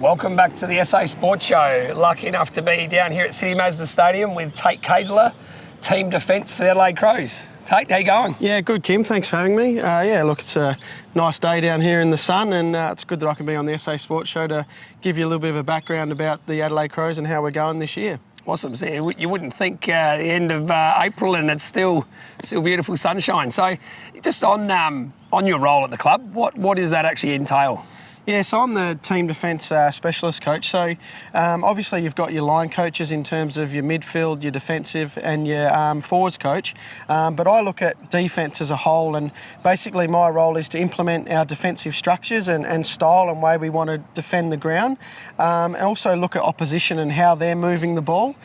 Welcome back to the SA Sports Show. Lucky enough to be down here at City Mazda Stadium with Tate Kaesler, team defence for the Adelaide Crows. Tate, how you going? Yeah, good, Kim. Thanks for having me. It's a nice day down here in the sun, and it's good that I can be on the SA Sports Show to give you a little bit of a background about the Adelaide Crows and how we're going this year. Awesome. So you wouldn't think the end of April and it's still beautiful sunshine. So just on your role at the club, what does that actually entail? Yeah, so I'm the team defence specialist coach. So obviously you've got your line coaches in terms of your midfield, your defensive and your forwards coach. But I look at defence as a whole, and basically my role is to implement our defensive structures and style and way we want to defend the ground. And also look at opposition and how they're moving the ball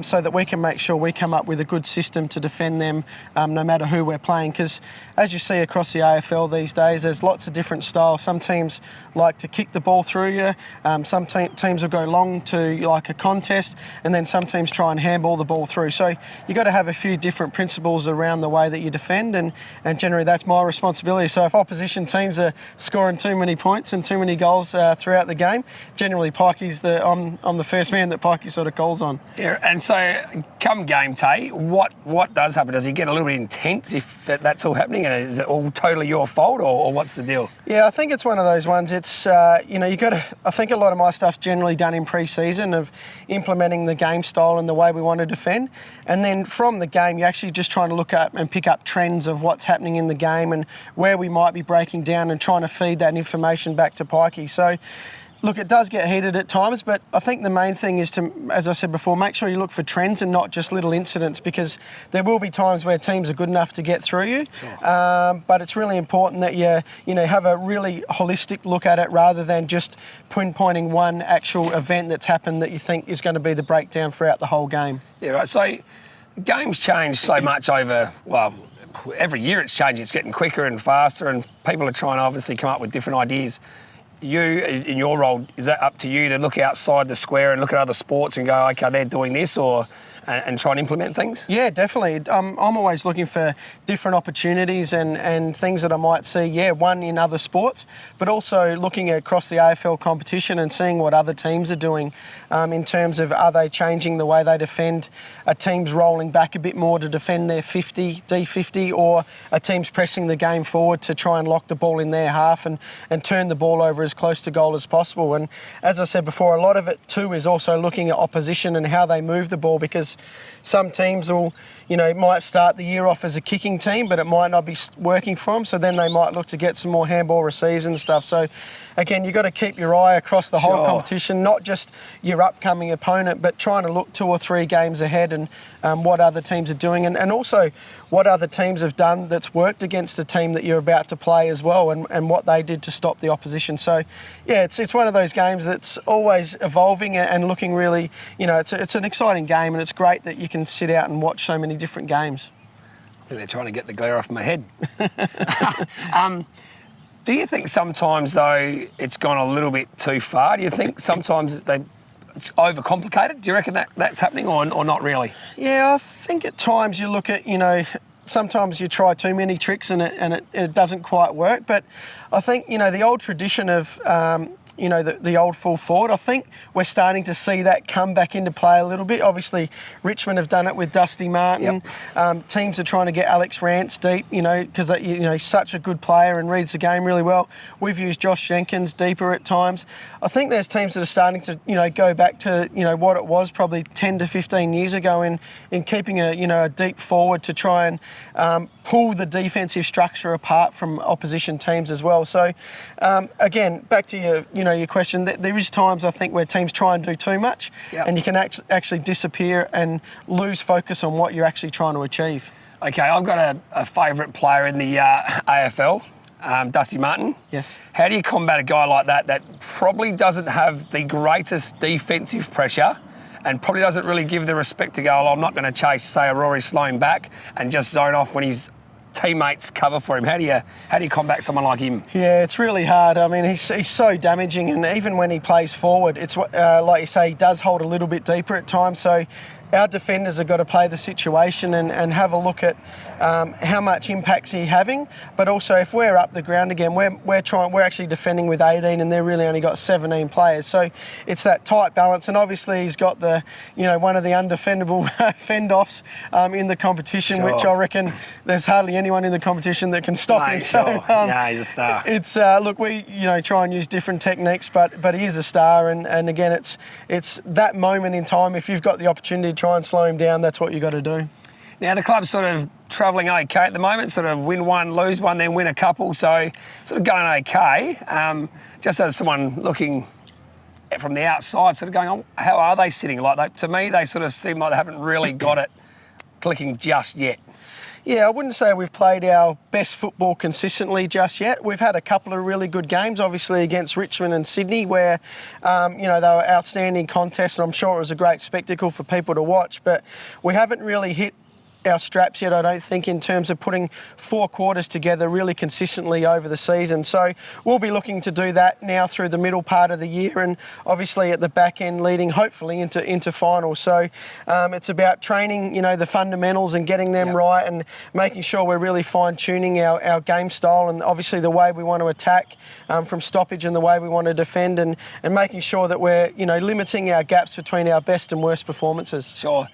so that we can make sure we come up with a good system to defend them no matter who we're playing. Because as you see across the AFL these days, there's lots of different styles. Some teams like to kick the ball through you. Some teams will go long to like a contest, and then some teams try and handball the ball through. So you've got to have a few different principles around the way that you defend, and generally that's my responsibility. So if opposition teams are scoring too many points and too many goals throughout the game, generally I'm the first man that Pikey sort of calls on. Yeah, and so come game day, what does happen? Does he get a little bit intense if that's all happening? And is it all totally your fault, or what's the deal? Yeah, I think it's one of those ones. It's you got to. I think a lot of my stuff's generally done in pre-season of implementing the game style and the way we want to defend, and then from the game you're actually just trying to look at and pick up trends of what's happening in the game and where we might be breaking down and trying to feed that information back to Pikey. So, look, it does get heated at times, but I think the main thing is to, as I said before, make sure you look for trends and not just little incidents, because there will be times where teams are good enough to get through you. Sure. But it's really important that you have a really holistic look at it rather than just pinpointing one actual event that's happened that you think is going to be the breakdown throughout the whole game. Yeah, right. So games change so much over, every year it's changing. It's getting quicker and faster, and people are trying to obviously come up with different ideas. You, in your role, is that up to you to look outside the square and look at other sports and go, okay, they're doing this, and try and implement things? Yeah, definitely. I'm always looking for different opportunities and things that I might see, one in other sports, but also looking across the AFL competition and seeing what other teams are doing in terms of, are they changing the way they defend? Are teams rolling back a bit more to defend their D50, or are teams pressing the game forward to try and lock the ball in their half and turn the ball over as close to goal as possible? And as I said before, a lot of it too is also looking at opposition and how they move the ball, because some teams will, might start the year off as a kicking team, but it might not be working for them. So then they might look to get some more handball receives and stuff. So again, you've got to keep your eye across the whole competition, not just your upcoming opponent, but trying to look 2 or 3 games ahead and what other teams are doing, and also what other teams have done that's worked against the team that you're about to play as well, and what they did to stop the opposition. So yeah, it's one of those games that's always evolving and looking really, it's an exciting game, and it's great that you can sit out and watch so many different games. I think they're trying to get the glare off my head. Do you think sometimes, though, it's gone a little bit too far? Do you think sometimes it's overcomplicated? Do you reckon that's happening or not really? Yeah, I think at times you look at, sometimes you try too many tricks and it doesn't quite work. But I think, the old tradition of the old full forward, I think we're starting to see that come back into play a little bit. Obviously, Richmond have done it with Dusty Martin. Yep. Teams are trying to get Alex Rance deep, because he's such a good player and reads the game really well. We've used Josh Jenkins deeper at times. I think there's teams that are starting to, go back to, what it was probably 10 to 15 years ago in keeping a deep forward to try and pull the defensive structure apart from opposition teams as well. So, again, back to your question, there is times I think where teams try and do too much, yep, and you can actually disappear and lose focus on what you're actually trying to achieve. Okay, I've got a favourite player in the AFL, Dusty Martin. Yes. How do you combat a guy like that probably doesn't have the greatest defensive pressure and probably doesn't really give the respect to go, I'm not going to chase, say, a Rory Sloane back and just zone off when his teammates cover for him? How do you combat someone like him? Yeah, it's really hard. I mean, he's so damaging, and even when he plays forward, it's like you say, he does hold a little bit deeper at times. So our defenders have got to play the situation and have a look at how much impact's he having. But also, if we're up the ground again, we're actually defending with 18, and they're really only got 17 players. So it's that tight balance. And obviously, he's got one of the undefendable fend-offs in the competition, Sure. which I reckon there's hardly anyone in the competition that can stop him. Sure. So, He's a star. It's look, we try and use different techniques, but he is a star, and again, it's that moment in time. If you've got the opportunity to try and slow him down, that's what you got to do. Now, the club's sort of travelling okay at the moment, sort of win one, lose one, then win a couple, so sort of going okay. Just as someone looking from the outside, sort of going, oh, how are they sitting? To me, they sort of seem like they haven't really got it clicking just yet. Yeah, I wouldn't say we've played our best football consistently just yet. We've had a couple of really good games, obviously against Richmond and Sydney, where they were outstanding contests, and I'm sure it was a great spectacle for people to watch. But we haven't really hit our straps yet, I don't think, in terms of putting 4 quarters together really consistently over the season. So we'll be looking to do that now through the middle part of the year, and obviously at the back end leading hopefully into finals. So it's about training, the fundamentals and getting them right, and making sure we're really fine-tuning our game style, and obviously the way we want to attack from stoppage and the way we want to defend, and making sure that we're limiting our gaps between our best and worst performances. Sure.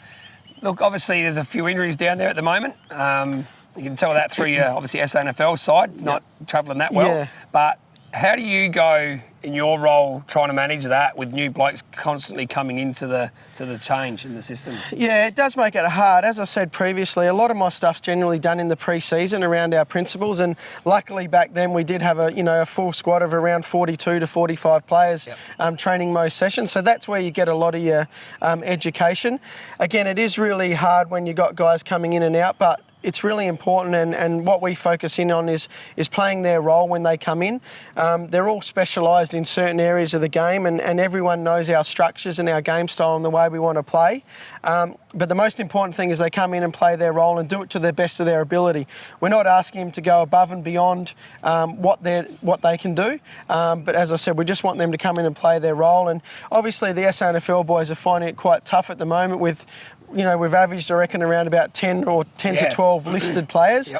Look, obviously there's a few injuries down there at the moment. You can tell that through your, obviously, SANFL side. It's not travelling that well. Yeah. But how do you go in your role trying to manage that with new blokes constantly coming into the change in the system? Yeah, it does make it hard. As I said previously, a lot of my stuff's generally done in the pre-season around our principles, and luckily back then we did have a full squad of around 42 to 45 players training most sessions. So that's where you get a lot of your education. Again, it is really hard when you got guys coming in and out, but it's really important, and what we focus in on is playing their role when they come in. They're all specialised in certain areas of the game, and everyone knows our structures and our game style and the way we want to play. But the most important thing is they come in and play their role and do it to the best of their ability. We're not asking them to go above and beyond what they can do, but as I said, we just want them to come in and play their role. And obviously the SANFL boys are finding it quite tough at the moment with, we've averaged, I reckon, around about 10 to 12 listed players.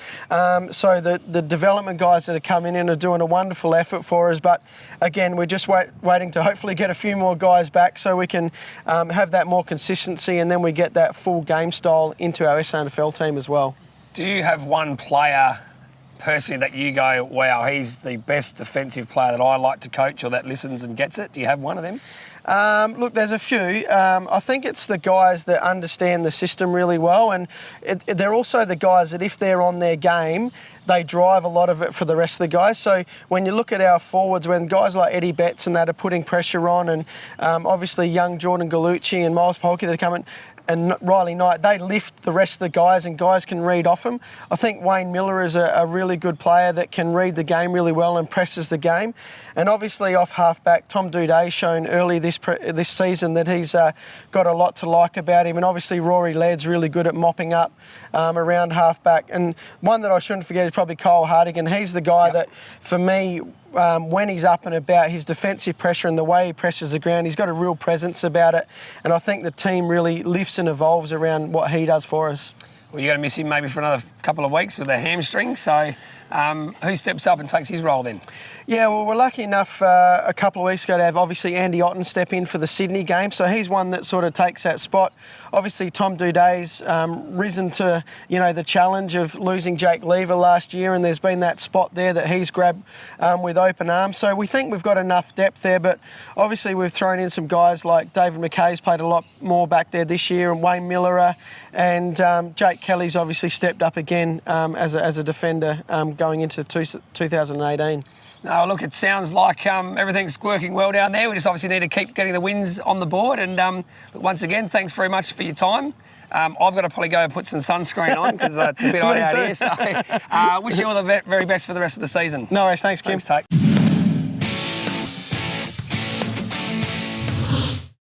So the development guys that are coming in are doing a wonderful effort for us. But again, we're just waiting to hopefully get a few more guys back so we can have that more consistency, and then we get that full game style into our SANFL team as well. Do you have one player personally that you go, wow, he's the best defensive player that I like to coach, or that listens and gets it? Do you have one of them? Look, there's a few. I think it's the guys that understand the system really well, and they're also the guys that if they're on their game, they drive a lot of it for the rest of the guys. So when you look at our forwards, when guys like Eddie Betts and that are putting pressure on, and obviously young Jordan Gallucci and Miles Polky that are coming, and Riley Knight, they lift the rest of the guys, and guys can read off them. I think Wayne Miller is a really good player that can read the game really well and presses the game. And obviously off halfback, Tom Duday's shown early this season that he's got a lot to like about him. And obviously Rory Laird's really good at mopping up around halfback. And one that I shouldn't forget is probably Kyle Hartigan. He's the guy that, for me, when he's up and about, his defensive pressure and the way he presses the ground, he's got a real presence about it. And I think the team really lifts and evolves around what he does for us. Well, you're going to miss him maybe for another couple of weeks with a hamstring. So who steps up and takes his role then? Yeah, well, we're lucky enough a couple of weeks ago to have obviously Andy Otten step in for the Sydney game. So he's one that sort of takes that spot. Obviously, Tom Duday's risen to, the challenge of losing Jake Lever last year, and there's been that spot there that he's grabbed with open arms. So we think we've got enough depth there, but obviously we've thrown in some guys like David McKay's played a lot more back there this year, and Wayne Miller, and Jake Kelly's obviously stepped up again as a defender going into 2018. No, look, it sounds like everything's working well down there. We just obviously need to keep getting the wins on the board. And look, once again, thanks very much for your time. I've got to probably go and put some sunscreen on because it's a bit hot out here. So wish you all the very best for the rest of the season. No worries. Thanks, Kim. Thanks, Tate.